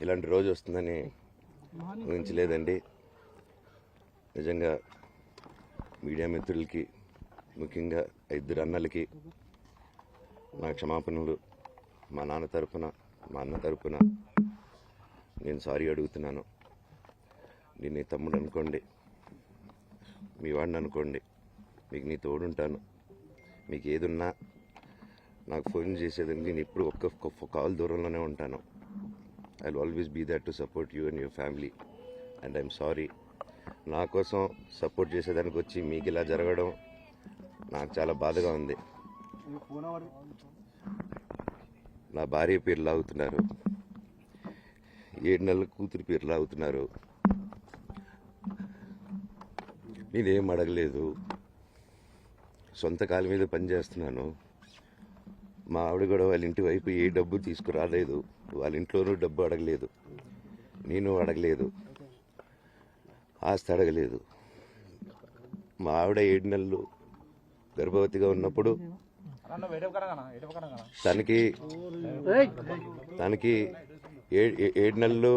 ఇలాంటి రోజు వస్తుందని ఊహించలేదండి. నిజంగా మీడియా మిత్రులకి, ముఖ్యంగా ఇద్దరు అన్నలకి నా క్షమాపణలు. మా నాన్న తరపున, మా అన్న తరపున నేను సారీ అడుగుతున్నాను. నేను నీ తమ్ముడు అనుకోండి, మీ వాడిని అనుకోండి, మీకు నీ తోడుంటాను. మీకు ఏదున్నా నాకు ఫోన్ చేసేదానికి నేను ఎప్పుడు ఒక్క కాల్ దూరంలోనే ఉంటాను. I will always be there to support you and your family. And I'm sorry, నా కోసం సపోర్ట్ చేసేదానికి వచ్చి మీకు ఇలా జరగడం నాకు చాలా బాధగా ఉంది. నా భార్య పేరు లాగుతున్నారు, 7 నెలల కూతురి పేరు లాగుతున్నారు. నేనేం అడగలేదు, సొంత కాళ్ళ మీద పనిచేస్తున్నాను. మా ఆవిడ కూడా వాళ్ళ ఇంటి వైపు ఏ డబ్బు తీసుకురాలేదు, వాళ్ళ ఇంట్లోనూ డబ్బు అడగలేదు, నేను అడగలేదు, ఆస్తి అడగలేదు. మా ఆవిడ 7 నెలలు గర్భవతిగా ఉన్నప్పుడు తనకి 7 నెలలు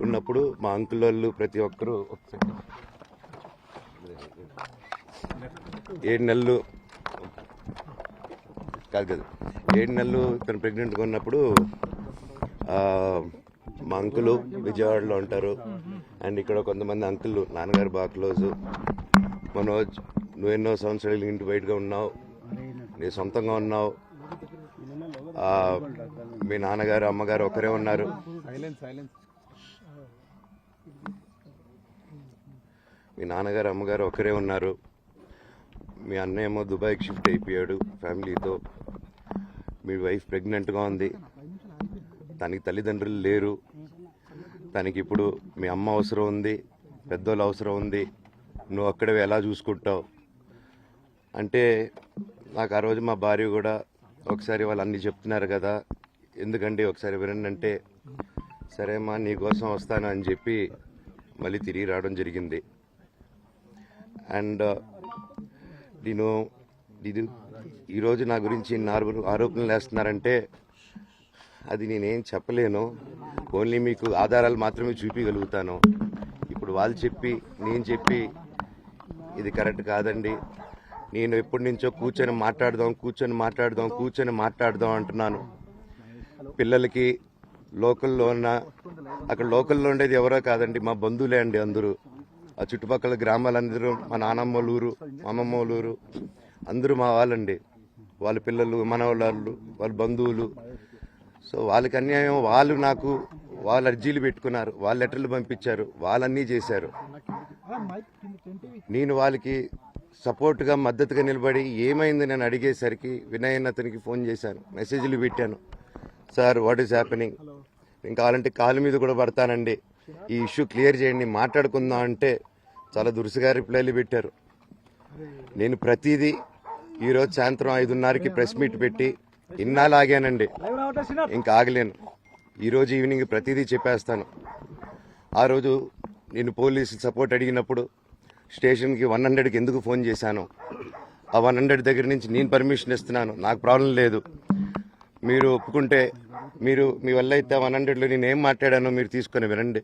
ఉన్నప్పుడు మా అంకుల్ వాళ్ళు ప్రతి ఒక్కరూ 7 నెలలు తను ప్రెగ్నెంట్గా ఉన్నప్పుడు మా అంకులు విజయవాడలో ఉంటారు. అండ్ ఇక్కడ కొంతమంది అంకుల్ నాన్నగారు బాగా క్లోజు. మనోజ్, నువ్వు ఎన్నో సంవత్సరాలు ఇంటి బయటగా ఉన్నావు, నీ సొంతంగా ఉన్నావు. మీ నాన్నగారు అమ్మగారు ఒకరే ఉన్నారు. మీ నాన్నగారు అమ్మగారు ఒకరే ఉన్నారు. మీ అన్నయ్య ఏమో దుబాయ్కి షిఫ్ట్ అయిపోయాడు ఫ్యామిలీతో. మీ వైఫ్ ప్రెగ్నెంట్గా ఉంది, తనకి తల్లిదండ్రులు లేరు. తనకి ఇప్పుడు మీ అమ్మ అవసరం ఉంది, పెద్దోళ్ళు అవసరం ఉంది. నువ్వు అక్కడే ఎలా చూసుకుంటావు అంటే, నాకు ఆ రోజు మా భార్య కూడా ఒకసారి వాళ్ళు అన్నీ చెప్తున్నారు కదా, ఎందుకంటే ఒకసారి వినండి అంటే, సరే అమ్మా నీకోసం వస్తాను అని చెప్పి మళ్ళీ తిరిగి రావడం జరిగింది. అండ్ నేను ఈరోజు నా గురించి ఆరోపణలు వేస్తున్నారంటే అది నేనేం చెప్పలేను. ఓన్లీ మీకు ఆధారాలు మాత్రమే చూపించగలుగుతాను. ఇప్పుడు వాళ్ళు చెప్పి నేను చెప్పి ఇది కరెక్ట్ కాదండి. నేను ఎప్పటి నుంచో కూర్చొని మాట్లాడదాం అంటున్నాను. పిల్లలకి అక్కడ లోకల్లో ఉండేది ఎవరో కాదండి, మా బంధువులే అండి అందరూ. ఆ చుట్టుపక్కల గ్రామాలందరూ, మా నానమ్మ ఊరు, మా అమ్మమ్మ ఊరు అందరూ మా వాళ్ళండి. వాళ్ళ పిల్లలు, మనవాళ్ళు, వాళ్ళ బంధువులు. సో వాళ్ళకి అన్యాయం, వాళ్ళు అర్జీలు పెట్టుకున్నారు, వాళ్ళు లెటర్లు పంపించారు, వాళ్ళన్నీ చేశారు. నేను వాళ్ళకి సపోర్ట్గా మద్దతుగా నిలబడి ఏమైంది నేను అడిగేసరికి వినయ్ అతనికి ఫోన్ చేశాను, మెసేజ్లు పెట్టాను. సార్ వాట్ ఈస్ హ్యాపెనింగ్, నేను కావాలంటే కాలు మీద కూడా పడతానండి, ఈ ఇష్యూ క్లియర్ చేయండి, మాట్లాడుకుందాం అంటే చాలా దురుసుగా రిప్లైలు పెట్టారు. నేను ప్రతిదీ ఈరోజు సాయంత్రం 5:30కి ప్రెస్ మీట్ పెట్టి ఇన్నాళ్ళు ఆగానండి, ఇంకా ఆగలేను. ఈరోజు ఈవినింగ్ ప్రతిదీ చెప్పేస్తాను. ఆ రోజు నేను పోలీసు సపోర్ట్ అడిగినప్పుడు స్టేషన్కి 100కి ఎందుకు ఫోన్ చేశాను, ఆ 100 దగ్గర నుంచి నేను పర్మిషన్ ఇస్తున్నాను, నాకు ప్రాబ్లం లేదు. మీరు ఒప్పుకుంటే మీ వల్ల అయితే 100లో నేను ఏం మాట్లాడానో మీరు తీసుకొని వినండి.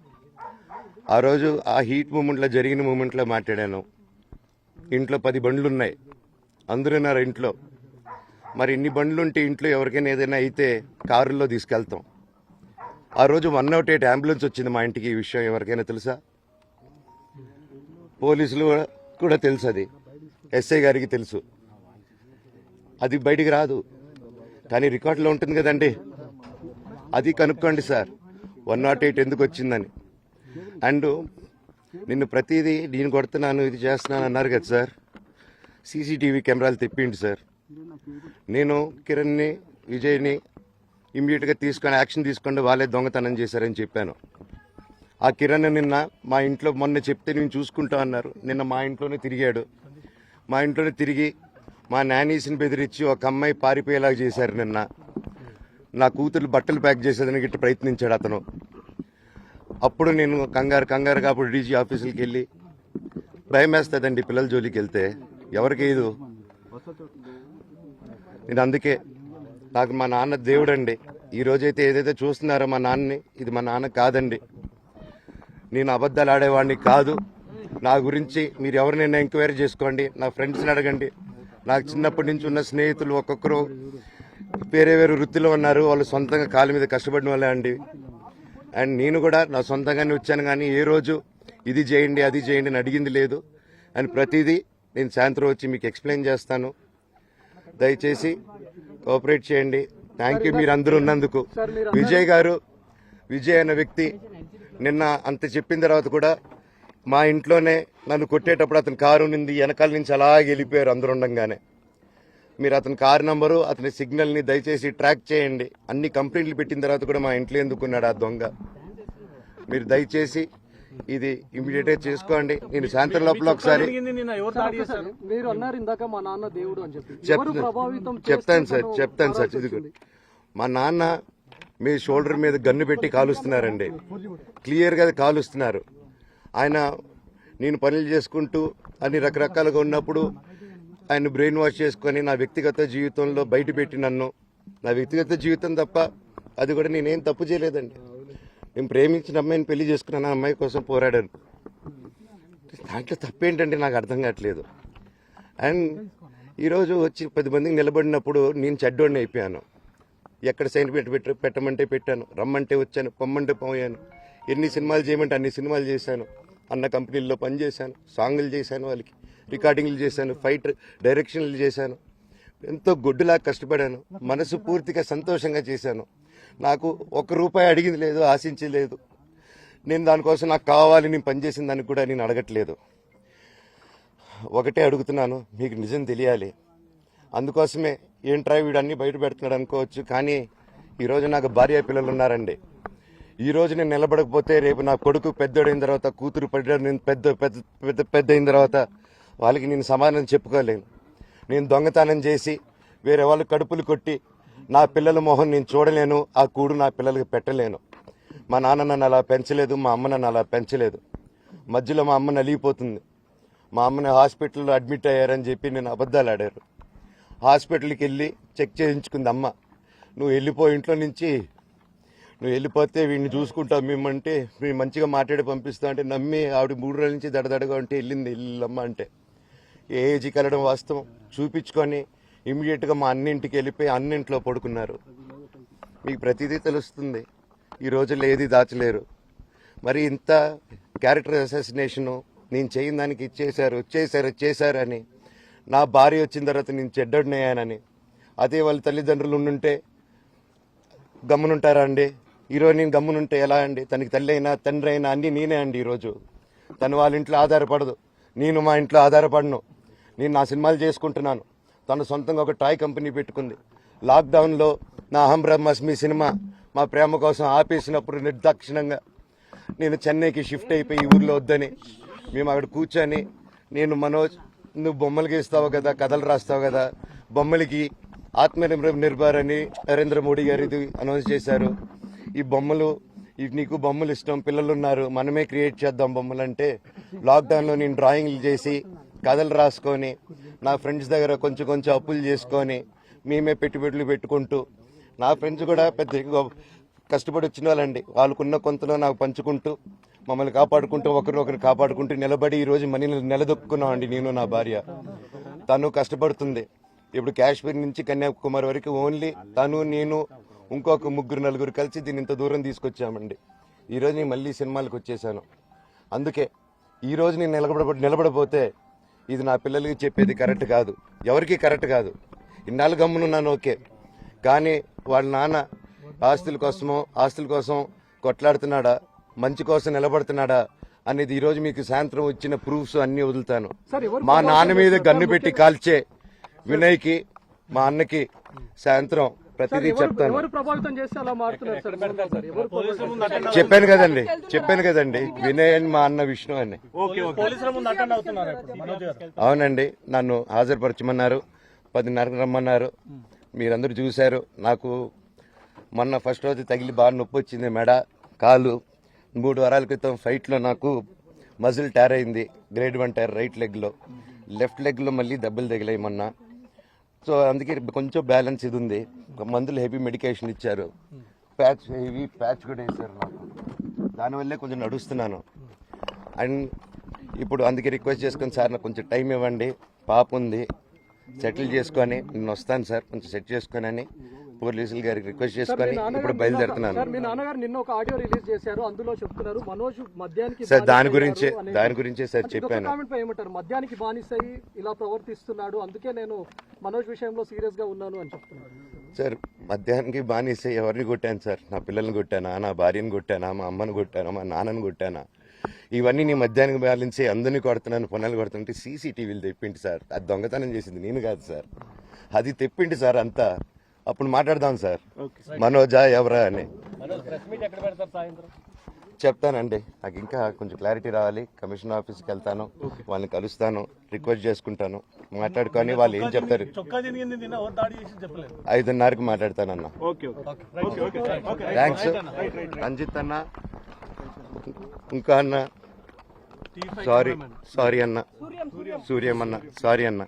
ఆ రోజు ఆ హీట్ మూమెంట్లో జరిగిన మూమెంట్లో మాట్లాడాను. ఇంట్లో 10 బండ్లు ఉన్నాయి, అందరూ ఉన్నారు ఇంట్లో. మరి ఇన్ని బండ్లు ఉంటే ఇంట్లో ఎవరికైనా ఏదైనా అయితే కారుల్లో తీసుకెళ్తాం. ఆ రోజు 108 అంబులెన్స్ వచ్చింది మా ఇంటికి. ఈ విషయం ఎవరికైనా తెలుసా? పోలీసులు కూడా తెలుసు, అది ఎస్ఐ గారికి తెలుసు. అది బయటికి రాదు, కానీ రికార్డులో ఉంటుంది కదండి, అది కనుక్కోండి సార్ 108 ఎందుకు వచ్చిందని. అండ్ నిన్ను ప్రతిదీ నేను కొడుతున్నాను, ఇది చేస్తున్నాను అన్నారు కదా సార్, సీసీటీవీ కెమెరాలు తెప్పిండి సార్. నేను కిరణ్ని, విజయ్ని ఇమ్మీడియట్గా తీసుకొని యాక్షన్ తీసుకోండి, వాళ్ళే దొంగతనం చేశారని చెప్పాను. ఆ కిరణ్ నిన్న మా ఇంట్లో మొన్న చెప్తే నేను చూసుకుంటా అన్నారు. నిన్న మా ఇంట్లోనే తిరిగాడు. మా ఇంట్లోనే తిరిగి మా నానీస్ని బెదిరించి ఒక అమ్మాయి పారిపోయేలాగా చేశారు. నిన్న నా కూతురు బట్టలు ప్యాక్ చేసేదానికి ఇట్లా ప్రయత్నించాడు అతను. అప్పుడు నేను కంగారుగా అప్పుడు డీజీ ఆఫీసులకి వెళ్ళి, భయం వేస్తుందండి పిల్లల జోలికి వెళ్తే, ఎవరికి ఇది. నేను అందుకే నాకు మా నాన్న దేవుడండి, ఈ రోజైతే ఏదైతే చూస్తున్నారో మా నాన్నని, ఇది మా నాన్న కాదండి. నేను అబద్ధాలు ఆడేవాడిని కాదు. నా గురించి మీరు ఎవరినైనా ఎంక్వైరీ చేసుకోండి, నా ఫ్రెండ్స్ని అడగండి. నాకు చిన్నప్పటి నుంచి ఉన్న స్నేహితులు ఒక్కొక్కరు వేరే వేరే వృత్తిలో ఉన్నారు. వాళ్ళు సొంతంగా కాళ్ళ మీద కష్టపడిన వాళ్ళే అండి. అండ్ నేను కూడా నా సొంతంగానే వచ్చాను, కానీ ఏ రోజు ఇది చేయండి అది చేయండి అని అడిగింది లేదు. అండ్ ప్రతిదీ నేను సాయంత్రం వచ్చి మీకు ఎక్స్ప్లెయిన్ చేస్తాను. దయచేసి కోఆపరేట్ చేయండి. థ్యాంక్ యూ మీరు అందరూ ఉన్నందుకు. విజయ్ అనే వ్యక్తి నిన్న అంత చెప్పిన తర్వాత కూడా మా ఇంట్లోనే నన్ను కొట్టేటప్పుడు అతని కారు ఉంది, వెనకాల నుంచి అలాగే వెళ్ళిపోయారు అందరూ ఉండంగానే. మీరు అతని కారు నంబరు, అతని సిగ్నల్ని దయచేసి ట్రాక్ చేయండి. అన్ని కంప్లైంట్లు పెట్టిన తర్వాత కూడా మా ఇంట్లో ఎందుకున్నాడు ఆ దొంగ? మీరు దయచేసి ఇది ఇమీడియట్ గా చేసుకోండి. నేను సాయంత్రం లోపల ఒకసారి చెప్తాను సార్. ఇది మా నాన్న మీ షోల్డర్ మీద గన్ను పెట్టి కాలుస్తున్నారండి, క్లియర్ గా కాలుస్తున్నారు. ఆయన నేను పనులు చేసుకుంటూ అన్ని రకరకాలుగా ఉన్నప్పుడు ఆయన బ్రెయిన్ వాష్ చేసుకొని నా వ్యక్తిగత జీవితంలో బయట పెట్టి నన్ను, నా వ్యక్తిగత జీవితం తప్ప అది కూడా నేనేం తప్పు చేయలేదండి. నేను ప్రేమించిన అమ్మాయిని పెళ్లి చేసుకున్నాను, ఆ అమ్మాయి కోసం పోరాడాను. దాంట్లో తప్పేంటంటే నాకు అర్థం కావట్లేదు. అండ్ ఈరోజు వచ్చి 10 మందికి నిలబడినప్పుడు నేను చెడ్డోడిని అయిపోయాను. ఎక్కడ సైన్ పెట్టమంటే పెట్టాను, రమ్మంటే వచ్చాను, పొమ్మంటే పోయాను. ఎన్ని సినిమాలు చేయమంటే అన్ని సినిమాలు చేశాను. అన్న కంపెనీల్లో పనిచేశాను, సాంగులు చేశాను, వాళ్ళకి రికార్డింగ్లు చేశాను, ఫైట్ డైరెక్షన్లు చేశాను. ఎంతో గొడ్డులా కష్టపడాను, మనసు పూర్తిగా సంతోషంగా చేశాను. నాకు ₹1 అడిగింది లేదు, ఆశించలేదు. నేను దానికోసం నాకు కావాలి, నేను పనిచేసిన దానికి కూడా నేను అడగట్లేదు. ఒకటే అడుగుతున్నాను, మీకు నిజం తెలియాలి. అందుకోసమే ఏంట్రా వీడు అన్ని బయట పెడుతున్నాడు అనుకోవచ్చు, కానీ ఈరోజు నాకు భార్య పిల్లలు ఉన్నారండి. ఈరోజు నేను నిలబడకపోతే రేపు నా కొడుకు పెద్దోడైన తర్వాత, కూతురు పెద్ద అయిన తర్వాత వాళ్ళకి నేను సమాధానం చెప్పుకోలేను. నేను దొంగతనం చేసి వేరే వాళ్ళు కడుపులు కొట్టి నా పిల్లల మొహం నేను చూడలేను, ఆ కూడు నా పిల్లలకి పెట్టలేను. మా నాన్న నన్ను అలా పెంచలేదు, మా అమ్మ నన్ను అలా పెంచలేదు. మధ్యలో మా అమ్మ నలిగిపోతుంది. మా అమ్మని హాస్పిటల్లో అడ్మిట్ అయ్యారని చెప్పి నేను అబద్ధాలు ఆడారు. హాస్పిటల్కి వెళ్ళి చెక్ చేయించుకుంది అమ్మ. నువ్వు వెళ్ళిపో ఇంట్లో నుంచి, నువ్వు వెళ్ళిపోతే వీడిని చూసుకుంటావు మేమంటే, మేము మంచిగా మాట్లాడి పంపిస్తాం అంటే నమ్మి ఆవిడ 3 రోజుల నుంచి దడదడగా ఉంటే వెళ్ళింది ఇల్లమ్మ అంటే. ఏజీకి వెళ్ళడం వాస్తవం చూపించుకొని ఇమీడియట్గా మా అన్నింటికి వెళ్ళిపోయి అన్నింట్లో పడుకున్నారు. మీకు ప్రతిదీ తెలుస్తుంది. ఈ రోజుల్లో ఏది దాచలేరు. మరి ఇంత క్యారెక్టర్ అసాసినేషను నేను చేయని దానికి చేశారు అని, నా భార్య వచ్చిన తర్వాత నేను చెడ్డోడినయ్యానని, అదే వాళ్ళ తల్లిదండ్రులు ఉండుంటే గమ్మునుంటారా అండి? ఈరోజు నేను గమ్మునుంటే ఎలా అండి? తనకి తల్లి అయినా తండ్రి అయినా అన్నీ నేనే అండి. ఈరోజు తను వాళ్ళ ఇంట్లో ఆధారపడదు, నేను మా ఇంట్లో ఆధారపడను. నేను నా సినిమాలు చేసుకుంటున్నాను. తను సొంతంగా ఒక టాయ్ కంపెనీ పెట్టుకుంది. లాక్డౌన్లో నా అహం బ్రహ్మాస్మి సినిమా మా ప్రేమ కోసం ఆపేసినప్పుడు నిర్దాక్షిణంగా నేను చెన్నైకి షిఫ్ట్ అయిపోయి ఈ ఊర్లో వద్దని మేము అక్కడ కూర్చొని, నేను మనోజ్ నువ్వు బొమ్మలు గీస్తావు కదా, కథలు రాస్తావు కదా, బొమ్మలకి ఆత్మనిర్భర్ అని నరేంద్ర మోడీ గారు ఇది అనౌన్స్ చేశారు. ఈ బొమ్మలు, నీకు బొమ్మలు ఇష్టం, పిల్లలు ఉన్నారు, మనమే క్రియేట్ చేద్దాం బొమ్మలు అంటే, లాక్డౌన్లో నేను డ్రాయింగ్లు చేసి కథలు రాసుకొని నా ఫ్రెండ్స్ దగ్గర కొంచెం అప్పులు చేసుకొని మేమే పెట్టుబడులు పెట్టుకుంటూ, నా ఫ్రెండ్స్ కూడా పెద్ద కష్టపడి వచ్చిన వాళ్ళండి. వాళ్ళకున్న కొంతలో నాకు పంచుకుంటూ, మమ్మల్ని కాపాడుకుంటూ, ఒకరినొకరు కాపాడుకుంటూ నిలబడి ఈరోజు మనీని నిలదొక్కున్నాం అండి. నేను నా భార్య, తను కష్టపడుతుంది. ఇప్పుడు కాశ్మీర్ నుంచి కన్యాకుమారి వరకు ఓన్లీ తను, నేను, ఇంకొక 3-4 కలిసి దీన్ని ఇంత దూరం తీసుకొచ్చామండి. ఈరోజు నేను మళ్ళీ సినిమాలకు వచ్చేసాను. అందుకే ఈరోజు నేను నిలబడపోతే ఇది నా పిల్లలకి చెప్పేది కరెక్ట్ కాదు, ఎవరికి కరెక్ట్ కాదు. ఇన్నాళ్ళు గమ్మునున్నాను ఓకే, కానీ వాళ్ళ నాన్న ఆస్తుల కోసం కొట్లాడుతున్నాడా, మంచి కోసం నిలబడుతున్నాడా అనేది ఈరోజు మీకు సాయంత్రం వచ్చిన ప్రూఫ్స్ అన్ని వదులుతాను. మా నాన్న మీద గన్ను పెట్టి కాల్చే వినయ్కి, మా అన్నకి సాయంత్రం ప్రతిదీ చెప్తాను. చెప్పాను కదండి వినయ్ అని మా అన్న విష్ణు అని. అవునండి, నన్ను హాజరుపరచమన్నారు, 10:30కి రమ్మన్నారు. మీరందరూ చూశారు. నాకు మొన్న ఫస్ట్ రోజు తగిలి బాగా నొప్పి వచ్చింది, మెడ, కాలు. 3 వారాల క్రితం ఫైట్లో నాకు మజిల్ టైర్ అయింది, గ్రేడ్ 1 టైర్ రైట్ లెగ్లో. లెఫ్ట్ లెగ్లో మళ్ళీ దెబ్బలు తగిలాయి మొన్న. సో అందుకే కొంచెం బ్యాలెన్స్ ఇది ఉంది. మందులు హెవీ మెడికేషన్ ఇచ్చారు, హెవీ ప్యాచ్ కూడా వేశారు నాకు, దానివల్లే కొంచెం నడుస్తున్నాను. అండ్ ఇప్పుడు అందుకే రిక్వెస్ట్ చేసుకొని సార్ నాకు కొంచెం టైం ఇవ్వండి, పాప ఉంది, సెటిల్ చేసుకొని నేను వస్తాను సార్, కొంచెం సెట్ చేసుకొని అని పోలీసులు గారికి రిక్వెస్ట్ చేసుకొని ఇప్పుడు బయలుదేరుతున్నాను. సార్ మీ నాన్నగారు నిన్న ఒక ఆడియో రిలీజ్ చేశారు, అందులో చెప్తున్నారు మనోజ్ మద్యానికి సార్ దాని గురించే సార్ చెప్పాను. కామెంట్ పై ఏమంటారు? మద్యానికి బానిసై ఇలా ప్రవర్తిస్తున్నాడు, అందుకే నేను మనోజ్ విషయంలో సీరియస్ గా ఉన్నాను అని చెప్తున్నారు. సార్ మద్యానికి బానిసై ఎవరిని కొట్టాను సార్? నా పిల్లల్ని కొట్టానా, నా భార్యను కొట్టానా, మా అమ్మని కొట్టానా, మా నాన్నని కొట్టానా? ఇవన్నీ నీ మద్యానికి బ్యాలెన్స్ అందరినీ కొడుతున్నాను, పొన్నాలు కొడుతుంటే సీసీటీవీలు తెప్పిండి సార్. అది దొంగతనం చేసింది నేను కాదు సార్, అది తెప్పిండి సార్ అంతా, అప్పుడు మాట్లాడదాం సార్. మనోజా ఎవరా అని చెప్తానండి. నాకు ఇంకా కొంచెం క్లారిటీ రావాలి. కమిషనర్ ఆఫీస్కి వెళ్తాను, వాళ్ళని కలుస్తాను, రిక్వెస్ట్ చేసుకుంటాను, మాట్లాడుకొని వాళ్ళు ఏం చెప్తారు 5:30కి మాట్లాడతానన్న. థ్యాంక్స్ రంజిత్ అన్న, ఇంకా అన్న సారీ అన్న, సూర్యం అన్న సారీ అన్న.